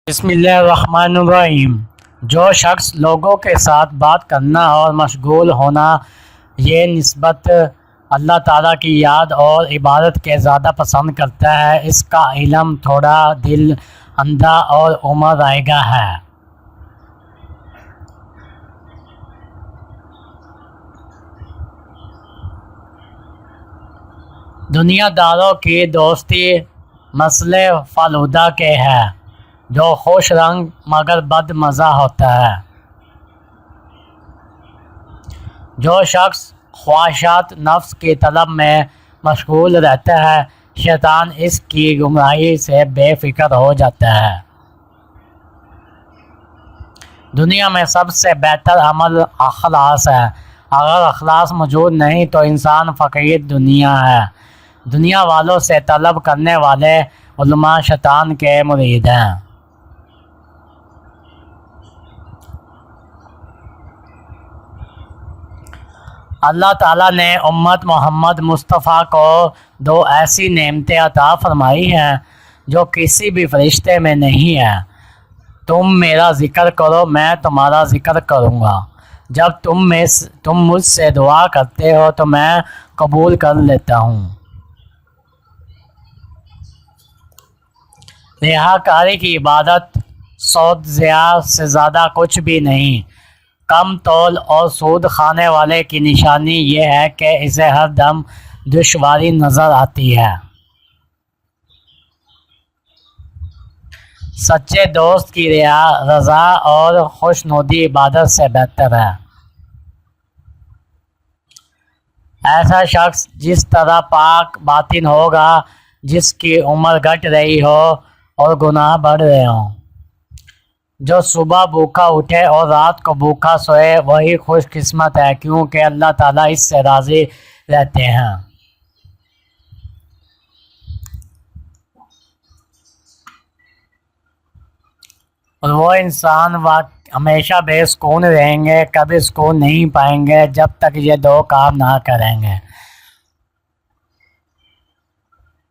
بسم اللہ الرحمن الرحیم۔ جو شخص لوگوں کے ساتھ بات کرنا اور مشغول ہونا یہ نسبت اللہ تعالیٰ کی یاد اور عبادت کے زیادہ پسند کرتا ہے، اس کا علم تھوڑا، دل اندھا اور عمر رائگاں ہے۔ دنیا داروں کی دوستی مسئلے فالودہ کے ہے، جو خوش رنگ مگر بد مزہ ہوتا ہے۔ جو شخص خواہشات نفس کی طلب میں مشغول رہتا ہے، شیطان اس کی گمراہی سے بے فکر ہو جاتا ہے۔ دنیا میں سب سے بہتر عمل اخلاص ہے۔ اگر اخلاص موجود نہیں تو انسان فقیر دنیا ہے۔ دنیا والوں سے طلب کرنے والے علماء شیطان کے مرید ہیں۔ اللہ تعالیٰ نے امت محمد مصطفیٰ کو دو ایسی نعمتیں عطا فرمائی ہیں جو کسی بھی فرشتے میں نہیں ہیں۔ تم میرا ذکر کرو، میں تمہارا ذکر کروں گا۔ جب تم مجھ سے دعا کرتے ہو تو میں قبول کر لیتا ہوں۔ ریاکاری کی عبادت سود ضیاع سے زیادہ کچھ بھی نہیں۔ کم تول اور سود کھانے والے کی نشانی یہ ہے کہ اسے ہر دم دشواری نظر آتی ہے۔ سچے دوست کی رضا اور خوشنودی عبادت سے بہتر ہے۔ ایسا شخص جس طرح پاک باطن ہوگا، جس کی عمر گھٹ رہی ہو اور گناہ بڑھ رہے ہوں۔ جو صبح بھوکا اٹھے اور رات کو بھوکا سوئے وہی خوش قسمت ہے، کیونکہ اللہ تعالیٰ اس سے راضی رہتے ہیں۔ اور وہ انسان ہمیشہ بے سکون رہیں گے، کبھی سکون نہیں پائیں گے جب تک یہ دو کام نہ کریں گے۔